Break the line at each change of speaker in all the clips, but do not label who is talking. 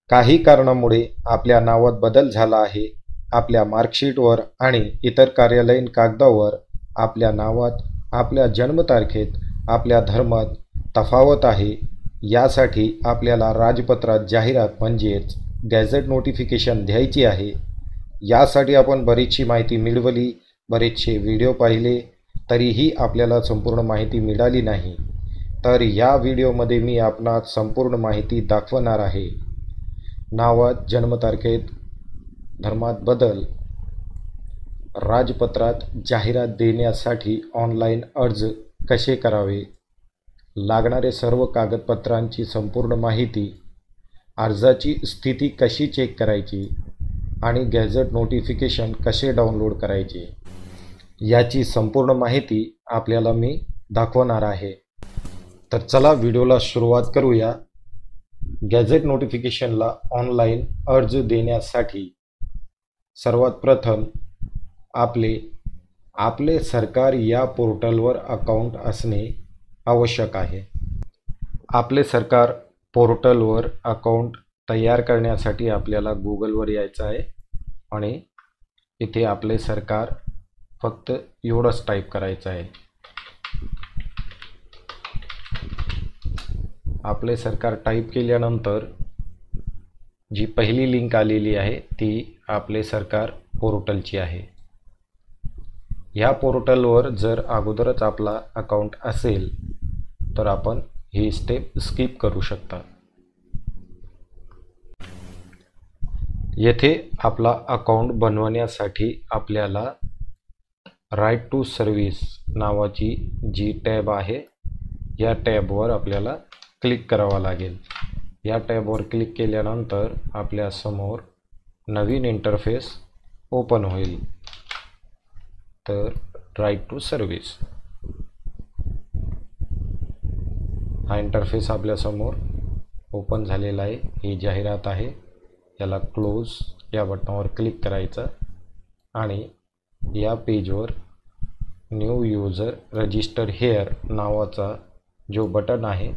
काही कारणामुळे आपल्या नावात बदल झाला आहे. आपल्या मार्कशीटवर आणि इतर कार्यालयीन कागदावर आपल्या नावात, आपल्या जन्मतारखेत, आपल्या धर्मात तफावत आहे. यासाठी आपल्याला राजपत्रात जाहिरात म्हणजेच गॅझेट नोटिफिकेशन द्यायची आहे. यासाठी आपण बरीचशी माहिती मिळवली, बरेचसे व्हिडिओ पाहिले, तरीही आपल्याला संपूर्ण माहिती मिळाली नाही. तर या व्हिडिओमध्ये मी आपणास संपूर्ण माहिती दाखवणार आहे. नावात, जन्मतारखेत, धर्मात बदल, राजपत्रात जाहिरात देण्यासाठी ऑनलाईन अर्ज कसे करावे, लागणारे सर्व कागदपत्रांची संपूर्ण माहिती, अर्जाची स्थिती कशी चेक करायची आणि गॅझेट नोटिफिकेशन कसे डाउनलोड करायचे, याची संपूर्ण माहिती आपल्याला मी दाखवणार आहे. तर चला व्हिडिओला सुरुवात करूया. गॅझेट नोटिफिकेशनला ऑनलाईन अर्ज देण्यासाठी सर्वात प्रथम आपले सरकार या पोर्टलवर अकाउंट असणे आवश्यक आहे. आपले सरकार पोर्टलवर अकाउंट तयार करण्यासाठी आपल्याला गुगलवर यायचं आहे आणि इथे आपले सरकार फक्त एवढंच टाईप करायचं आहे. आपले सरकार टाईप केल्यानंतर जी पहिली लिंक आलेली आहे ती आपले सरकार पोर्टलची आहे. ह्या पोर्टलवर जर अगोदरच आपला अकाउंट असेल तर आपण ही स्टेप स्किप करू शकता. येथे आपला अकाउंट बनवण्यासाठी आपल्याला राईट टू सर्व्हिस नावाची जी टॅब आहे या टॅबवर आपल्याला क्लिक करावं लागेल. या टॅबवर क्लिक केल्यानंतर आपल्यासमोर नवीन इंटरफेस ओपन होईल. तर राईट टू सर्व्हिस हा इंटरफेस आपल्यासमोर ओपन झालेला आहे. ही जाहिरात आहे. याला क्लोज या बटनावर क्लिक करायचं आणि या पेजवर न्यू यूजर रजिस्टर हेअर नावाचा जो बटन आहे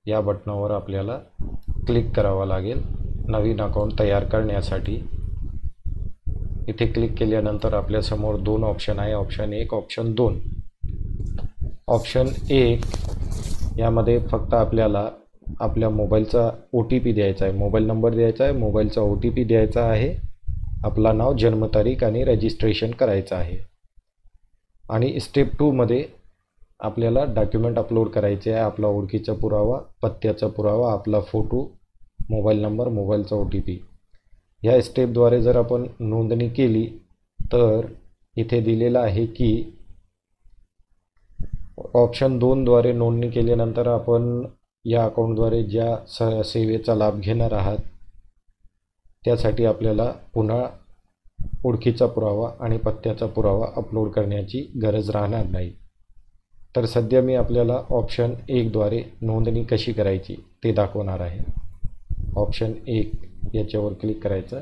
या बटनावर आपल्याला क्लिक करावं लागेल नवीन अकाउंट तयार करण्यासाठी. इथे क्लिक केल्यानंतर आपल्यासमोर दोन ऑप्शन आहे, ऑप्शन 1, ऑप्शन 2. ऑप्शन 1 यामध्ये फक्त आपल्याला आपल्या मोबाईलचा OTP द्यायचा आहे, मोबाईल नंबर द्यायचा आहे, मोबाईलचा OTP द्यायचा आहे, आपला नाव, जन्मतारीख आणि रजिस्ट्रेशन करायचं आहे. आणि स्टेप 2 मध्ये आपल्याला डॉक्युमेंट अपलोड करायचे आहे. आपला ओळखीचा पुरावा, पत्त्याचा पुरावा, आपला फोटो, मोबाईल नंबर, मोबाईलचा OTP. या स्टेपद्वारे जर आपण नोंदणी केली तर इथे दिलेलं आहे की ऑप्शन 2 द्वारे नोंदणी केल्यानंतर आपण या अकाउंटद्वारे ज्या सेवेचा लाभ घेणार आहात त्यासाठी आपल्याला पुन्हा ओळखीचा पुरावा आणि पत्त्याचा पुरावा अपलोड करण्याची गरज राहणार नाही. तर सध्या मी आपल्याला ऑप्शन 1 द्वारे नोंदणी कशी करायची ते दाखवणार आहे. ऑप्शन 1 याच्यावर क्लिक करायचं.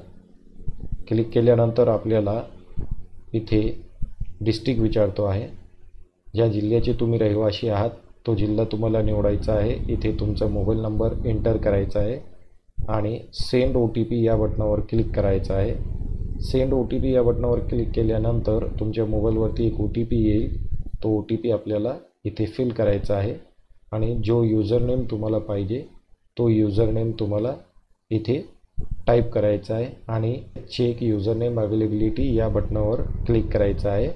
क्लिक केल्यानंतर आपल्याला इथे डिस्ट्रिक्ट विचारतो आहे. ज्या जिल्ह्याचे तुम्ही रहिवासी आहात तो जिल्हा तुम्हाला निवडायचा आहे. इथे तुमचा मोबाईल नंबर एंटर करायचा आहे आणि सेंड OTP या बटनावर क्लिक करायचं आहे. सेंड OTP या बटनावर क्लिक केल्यानंतर तुमच्या मोबाईलवरती एक OTP येईल. तो OTP आपल्याला इथे फिल करायचा आहे आणि जो युजरनेम तुम्हाला पाहिजे तो युजरनेम तुम्हाला इथे टाईप करायचा आहे आणि चेक युजरनेम अवेलेबिलिटी या बटनावर क्लिक करायचं आहे.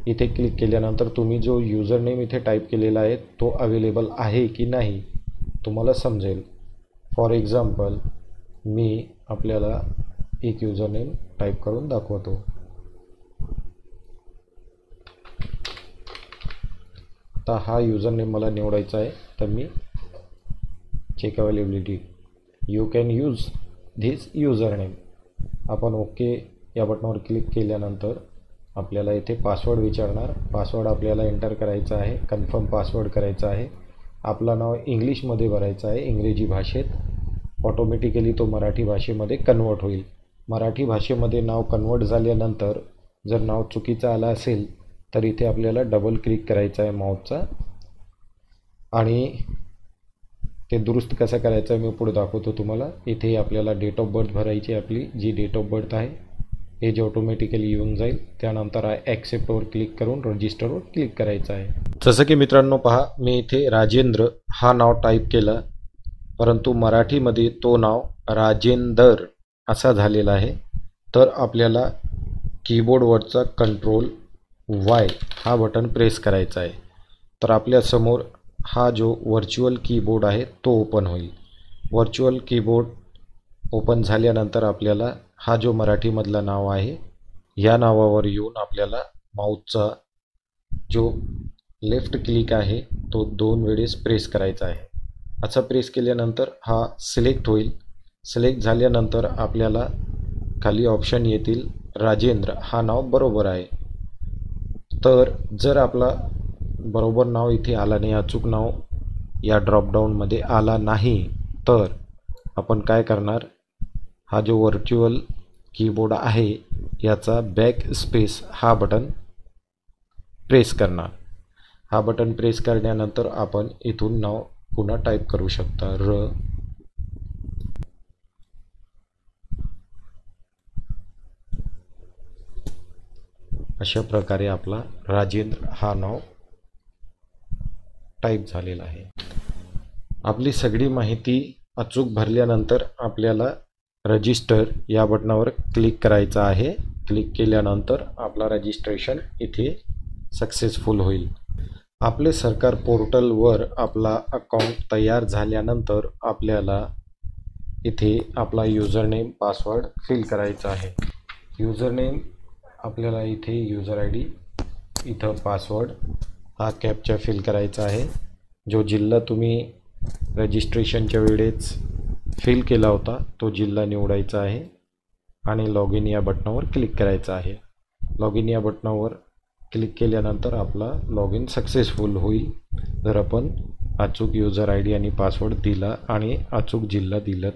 इथे क्लिक केल्यानंतर तुम्ही जो युजरनेम इथे टाईप केलेला आहे तो अवेलेबल आहे की नाही तुम्हाला समजेल. फॉर एक्झाम्पल मी आपल्याला एक युजरनेम टाईप करून दाखवतो. आता हा युजरनेम मला निवडायचा आहे तर मी check availability you can use this username आपण ओके या बटनावर क्लिक केल्यानंतर आपल्याला इथे पासवर्ड विचारणार. पासवर्ड आपल्याला एंटर करायचा आहे, कन्फर्म पासवर्ड करायचा आहे. आपला नाव इंग्लिशमध्ये भरायचं आहे, इंग्रजी भाषेत. ऑटोमॅटिकली तो मराठी भाषेमध्ये कन्वर्ट होईल. मराठी भाषेमध्ये नाव कन्वर्ट झाल्यानंतर जर नाव चुकीचं आलं असेल तर इथे आपल्याला डबल क्लिक करायचं आहे माऊसचा आणि ते दुरुस्त कसं करायचं मी पुढे दाखवतो तुम्हाला. इथे आपल्याला डेट ऑफ बर्थ भरायची आपली जी डेट ऑफ बर्थ आहे, हे जे ऑटोमॅटिकली येऊन जाईल. त्यानंतर ॲक्सेप्टवर क्लिक करून रजिस्टरवर क्लिक करायचं आहे. जसं की मित्रांनो पहा, मी इथे राजेंद्र हा नाव टाईप केलं, परंतु मराठीमध्ये तो नाव राजेंदर असा झालेला आहे. तर आपल्याला कीबोर्डवरचा कंट्रोल वाय हा बटन प्रेस करायचा आहे. तर आपल्यासमोर हा जो व्हर्च्युअल कीबोर्ड आहे तो ओपन होईल. व्हर्च्युअल कीबोर्ड ओपन झाल्यानंतर आपल्याला हा जो मराठीमधला नाव आहे या नावावर येऊन आपल्याला माऊसचा जो लेफ्ट क्लिक आहे तो 2 वेळेस प्रेस करायचा आहे. असं प्रेस केल्यानंतर हा सिलेक्ट होईल. सिलेक्ट झाल्यानंतर आपल्याला खाली ऑप्शन येतील, राजेंद्र हा नाव बरोबर आहे. तर जर आपला बरोबर नाव इथे आला नाही, अचूक नाव या ड्रॉपडाऊनमध्ये आला नाही, तर आपण काय करणार, हा जो व्हर्च्युअल कीबोर्ड आहे याचा बॅक स्पेस हा बटन प्रेस करणार. हा बटन प्रेस करल्यानंतर आपण इथून नाव पुन्हा टाईप करू शकता. अशा प्रकारे आपला राजेंद्र हा नाव टाईप झालेला आहे. आपली सगळी माहिती अचूक भरल्यानंतर आपल्याला रजिस्टर या बटनावर क्लिक करायचं आहे. क्लिक केल्यानंतर आपला रजिस्ट्रेशन इथे सक्सेसफुल होईल. आपले सरकार पोर्टलवर आपला अकाउंट तयार झाल्यानंतर आपल्याला इथे आपला युजरनेम पासवर्ड फिल करायचा आहे. युजरनेम आपल्याला इथे युजर आय डी, इथं पासवर्ड हा कॅप्चा फिल करायचा आहे. जो जिल्हा तुम्ही रजिस्ट्रेशनच्या वेळेस फिल केला होता तो जिल्हा निवडायचा आहे आणि लॉग इन या बटनावर क्लिक करायचं आहे. लॉग इन या बटनावर क्लिक केल्यानंतर आपला लॉग इन सक्सेसफुल होईल जर आपण अचूक युजर आय डी आणि पासवर्ड दिला आणि अचूक जिल्हा दिला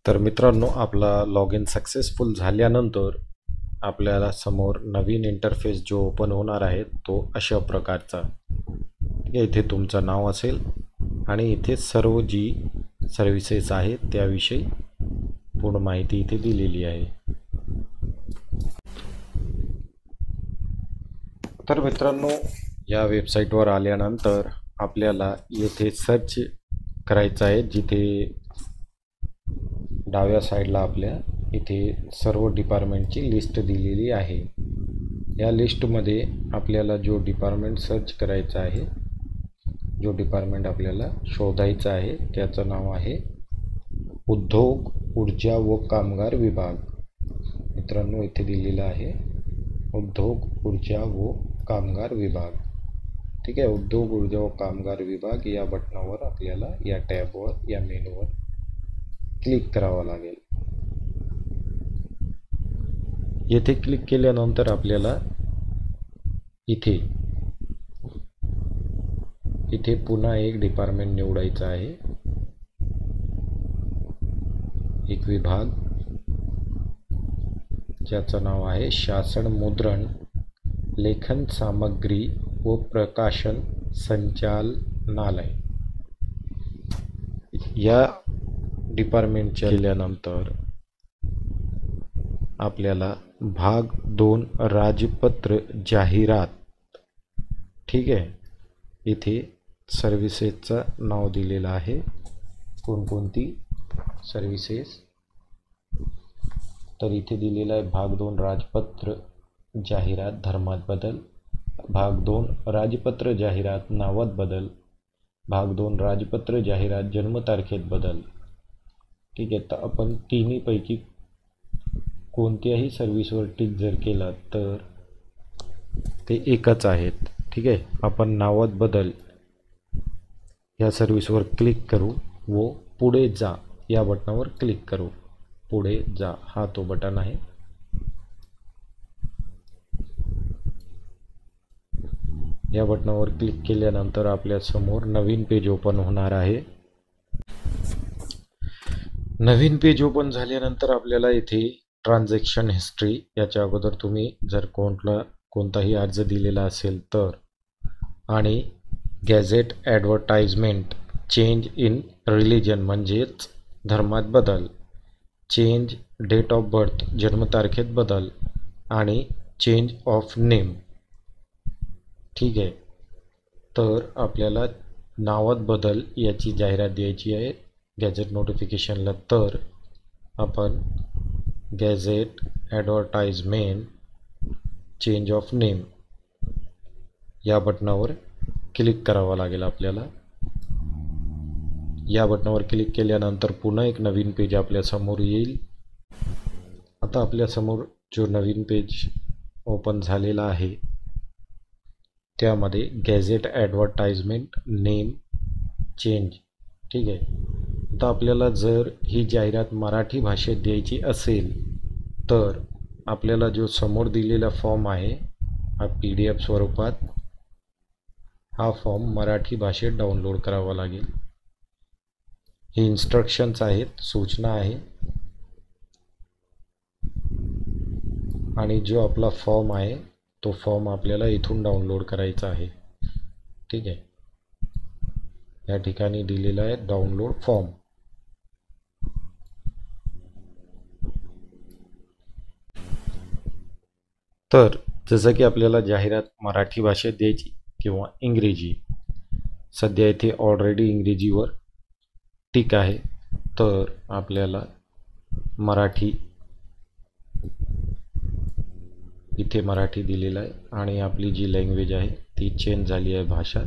तर मित्रांनो, आपला लॉग इन सक्सेसफुल झाल्यानंतर आपल्याला समोर नवीन इंटरफेस जो ओपन होणार आहे तो अशा प्रकारचा. ठीक आहे, इथे तुमचं नाव असेल आणि इथे सर्व जी सर्व्हिसेस आहेत त्याविषयी पूर्ण माहिती इथे दिलेली आहे. तर मित्रांनो, या वेबसाईटवर आल्यानंतर आपल्याला येथे सर्च करायचं आहे. जिथे डाव्या साईडला आपल्या इथे सर्व डिपार्टमेंटची लिस्ट दिलेली आहे. या लिस्टमध्ये आपल्याला जो डिपार्टमेंट सर्च करायचा आहे, जो डिपार्टमेंट आपल्याला शोधायचा आहे त्याचं नाव आहे उद्योग, ऊर्जा व कामगार विभाग. मित्रांनो, इथे दिलेलं आहे उद्योग, ऊर्जा व कामगार विभाग. ठीक आहे, उद्योग, ऊर्जा व कामगार विभाग या बटनावर आपल्याला या टॅबवर या मेनूवर क्लिक करावं लागेल. येथे क्लिक केल्यानंतर आपल्याला इथे पुन्हा एक डिपार्टमेंट निवडायचा आहे, एक विभाग ज्याचं नाव आहे शासन, मुद्रण, लेखन सामग्री व प्रकाशन संचालनालय. या डिपार्टमेंटच्या गेल्यानंतर आपल्याला भाग 2 राजपत्र जाहिरात. ठीक आहे, इथे सर्व्हिसेसचं नाव दिलेलं आहे, कोणकोणती सर्व्हिसेस. तर इथे दिलेलं आहे भाग 2 राजपत्र जाहिरात धर्मात बदल, भाग 2 राजपत्र जाहिरात नावात बदल, भाग 2 राजपत्र जाहिरात जन्मतारखेत बदल. ठीक आहे, तर आपण तिन्हीपैकी कोणत्याही सर्व्हिसवर टिक जर केला तर ते एकच आहेत. ठीक आहे, आपण नावात बदल या सर्व्हिसवर क्लिक करू व पुढे जा या बटनावर क्लिक करू. पुढे जा हा तो बटन आहे. या बटनावर क्लिक केल्यानंतर आपल्या समोर नवीन पेज ओपन होणार आहे. नवीन पेज ओपन झाल्यानंतर आपल्याला इथे ट्रान्झॅक्शन हिस्ट्री, याच्या अगोदर तुम्ही जर कोणताही अर्ज दिलेला असेल तर, आणि gadget advertisement, change in religion म्हणजेच धर्मात बदल, चेंज डेट ऑफ बर्थ जन्मतारखेत बदल आणि चेंज ऑफ नेम. ठीक आहे, तर आपल्याला नावात बदल याची जाहिरात द्यायची आहे गॅझेट नोटिफिकेशनला. तर आपण gadget advertisement change of name या बटनावर क्लिक करावं लागेल आपल्याला. या बटनावर क्लिक केल्यानंतर पुन्हा एक नवीन पेज आपल्यासमोर येईल. आता आपल्यासमोर जो नवीन पेज ओपन झालेला आहे त्यामध्ये गॅझेट ॲडव्हर्टाइजमेंट नेम चेंज. ठीक आहे, आता आपल्याला जर ही जाहिरात मराठी भाषेत द्यायची असेल तर आपल्याला जो समोर दिलेला फॉर्म आहे हा PDF स्वरूपात, हा फॉर्म मराठी भाषेत डाउनलोड करावा लागेल. हे इन्स्ट्रक्शन्स आहेत, सूचना आहे. आणि जो आपला फॉर्म आहे तो फॉर्म आपल्याला इथून डाउनलोड करायचा आहे. ठीक आहे, या ठिकाणी दिलेला आहे डाउनलोड फॉर्म. तर जसं की आपल्याला जाहिरात मराठी भाषेत द्यायची किंवा इंग्रजी, सध्या इथे ऑलरेडी इंग्रजीवर टिक आहे, तर आपल्याला मराठी, इथे मराठी दिलेलं आहे आणि आपली जी लँग्वेज आहे ती चेंज झाली आहे भाषा.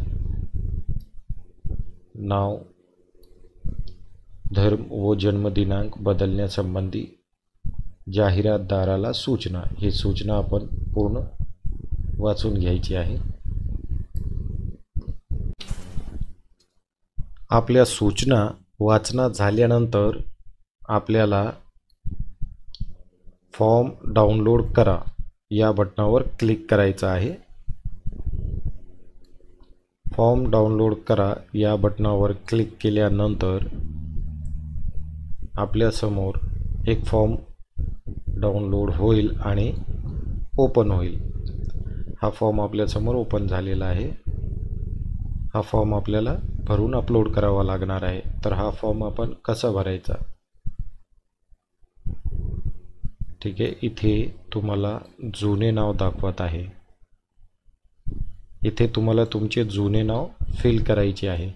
नाव, धर्म व जन्मदिनांक बदलण्यासंबंधी जाहिरातदाराला सूचना. ही सूचना आपण पूर्ण वाचून घ्यायची आहे. आपल्या सूचना वाचना झाल्यानंतर आपल्याला फॉर्म डाउनलोड करा या बटनावर क्लिक करायचं आहे. फॉर्म डाउनलोड करा या बटनावर क्लिक केल्यानंतर आपल्यासमोर एक फॉर्म डाउनलोड होईल आणि ओपन होईल. हा फॉर्म आपल्यासमोर ओपन झालेला आहे. हा फॉर्म आपल्याला भरून अपलोड करावा लागणार आहे. तर हा फॉर्म आपण कसा भरायचा? ठीक आहे, इथे तुम्हाला जुने नाव दाखवत आहे. इथे तुम्हाला तुमचे जुने नाव फिल करायचे आहे.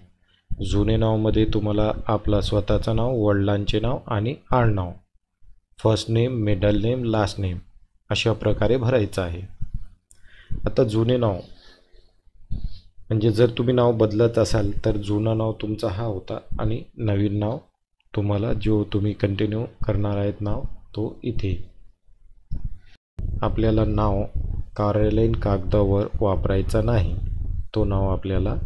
जुने नावमध्ये तुम्हाला आपला स्वतःचं नाव, वडिलांचे नाव आणि आडनाव, first name, middle name, last name अशा प्रकारे भरायचं आहे. आता जुने नाव म्हणजे जर तुम्ही नाव बदलत असाल तर जुनं नाव तुमचा हा होता आणि नवीन नाव तुम्हाला जो तुम्ही कंटिन्यू करणार आहेत नाव तो इथे. आपल्याला नाव कार्यालयीन कागदावर वापरायचा नाही. तो नाव आपल्याला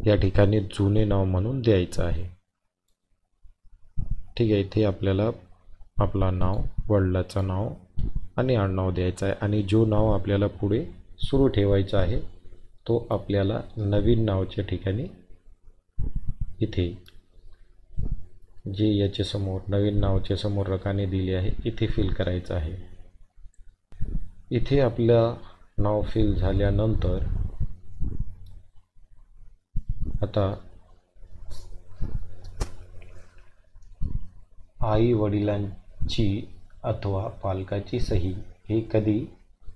या ठिकाणी जुने नाव म्हणून द्यायचं आहे. ठीक आहे, इथे आपल्याला आपला नाव, वडिलाचं नाव आणि आडनाव द्यायचं आहे आणि जो नाव आपल्याला पुढे सुरू ठेवायचा आहे तो आपल्याला नवीन नावाच्या ठिकाणी इथे जे याच्या समोर नवीन नावाच्या समोर रकाने दिली आहे इथे फिल करायचं आहे. इथे आपलं नाव फिल झाल्यानंतर आता आई वडिलांची अथवा पालकाची सही हे कधी,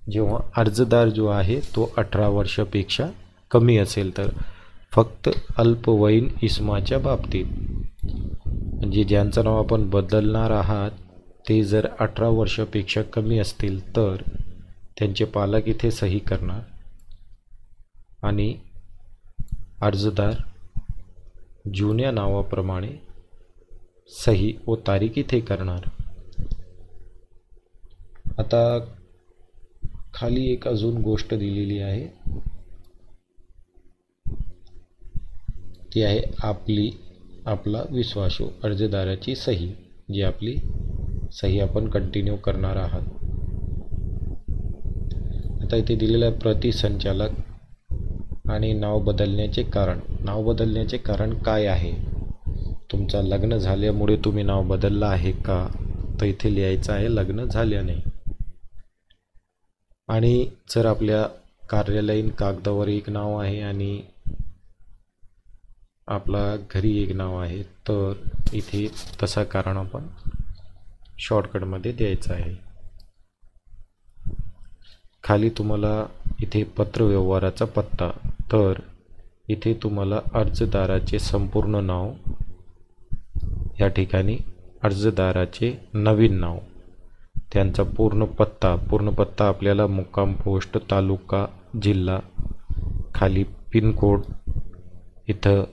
जेव्हा अर्जदार जो आहे तो 18 वर्षापेक्षा कमी असेल तर, फक्त अल्पवयीन इसमाच्या बाबतीत, म्हणजे ज्यांचं नाव आपण बदलणार आहात ते जर 18 वर्षापेक्षा कमी असतील तर त्यांचे पालक इथे सही करणार आणि अर्जदार जुन्या नावाप्रमाणे सही व तारीख इथे करणार. आता खाली एक अजून गोष्ट दिलेली आहे, ती आहे आपला विश्वासू अर्जदाराची सही, जी आपली सही आपण कंटिन्यू करणार आहात. आता इथे दिलेलं आहे प्रतिसंचालक आणि नाव बदलण्याचे कारण. नाव बदलण्याचे कारण काय आहे? तुमचा लग्न झाल्यामुळे तुम्ही नाव बदललं आहे का? तर इथे लिहायचं आहे लग्न झाल्याने. आणि जर आपल्या कार्यालयीन कागदावर एक नाव आहे आणि आपला घरी एक नाव आहे, तर इथे तसा कारण आपण शॉर्टकटमध्ये द्यायचं आहे. खाली तुम्हाला इथे पत्रव्यवहाराचा पत्ता, तर इथे तुम्हाला अर्जदाराचे संपूर्ण नाव, या ठिकाणी अर्जदाराचे नवीन नाव, त्यांचा पूर्ण पत्ता आपल्याला मुक्काम पोस्ट, तालुका, जिल्हा, खाली पिनकोड, इथं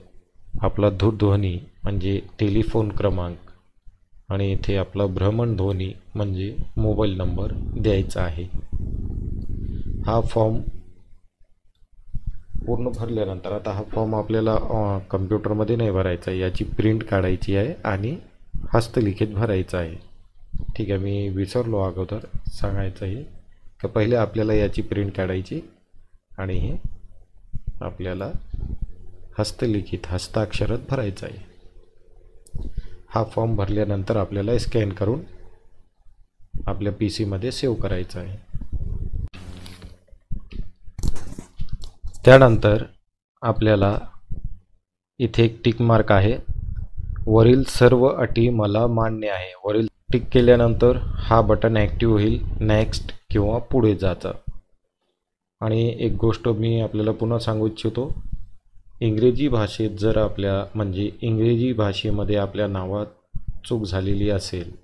आपला दूरध्वनी म्हणजे टेलिफोन क्रमांक आणि इथे आपला भ्रमणध्वनी म्हणजे मोबाईल नंबर द्यायचा आहे. हा फॉर्म पूर्ण भरल्यानंतर आता हा फॉर्म आपल्याला कम्प्युटरमध्ये नाही भरायचा आहे, याची प्रिंट काढायची आहे आणि हस्तलिखित भरायचं आहे. ठीक आहे, मी विसरलो अगोदर सांगायचं आहे की पहिले आपल्याला याची प्रिंट काढायची आणि हे आपल्याला हस्तलिखित हस्ताक्षरात भरायचं आहे. हा फॉर्म भरल्यानंतर आपल्याला स्कॅन करून आपल्या PC मध्ये सेव्ह करायचा आहे. त्यानंतर आपल्याला इथे एक टिक मार्क आहे, वरील सर्व अटी मला मान्य आहे. वरील टिक केल्यानंतर हा बटन ॲक्टिव्ह होईल, नेक्स्ट किंवा पुढे जायचं. आणि एक गोष्ट मी आपल्याला पुन्हा सांगू इच्छितो, इंग्रजी भाषेत जर म्हणजे इंग्रजी भाषेमध्ये आपल्या नावात चूक झालेली असेल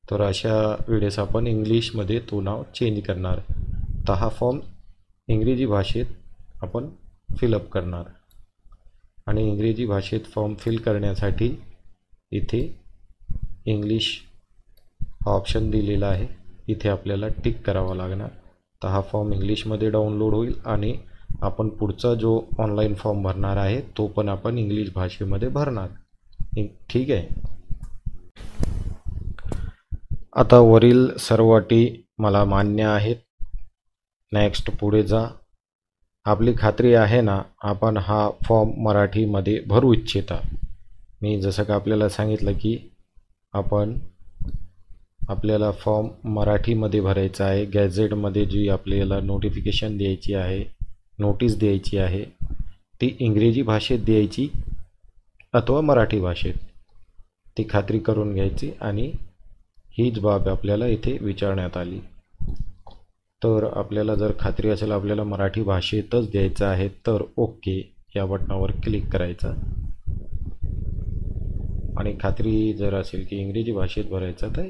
तर अशा वेळेस आपण इंग्लिशमध्ये तो नाव चेंज करणार. तर हा फॉर्म इंग्रजी भाषेत आपण फिलअप करणार आणि इंग्रजी भाषेत फॉर्म फिल करण्यासाठी इथे इंग्लिश हा ऑप्शन दिलेला आहे, इथे आपल्याला टिक करावा लागणार. तर हा फॉर्म इंग्लिशमध्ये डाउनलोड होईल आणि आपण पुढचा जो ऑनलाईन फॉर्म भरणार आहे तो पण आपण इंग्लिश भाषेमध्ये भरणार. ठीक आहे. आता वरील सर्व अटी मला मान्य आहेत, नेक्स्ट पुढे जा. आपली खात्री आहे ना आपण हा फॉर्म मराठीमध्ये भरू इच्छिता. मी जसं का आपल्याला सांगितलं की आपल्याला फॉर्म मराठीमध्ये भरायचा आहे. गॅझेटमध्ये जी आपल्याला नोटिफिकेशन द्यायची आहे, नोटीस द्यायची आहे, ती इंग्रजी भाषेत द्यायची अथवा मराठी भाषेत, ती खात्री करून घ्यायची. आणि हीच बाब आपल्याला इथे विचारण्यात आली. तर आपल्याला जर खात्री असेल आपल्याला मराठी भाषेतच द्यायचं आहे तर ओके या बटनावर क्लिक करायचं. आणि खात्री जर असेल की इंग्रजी भाषेत भरायचं तर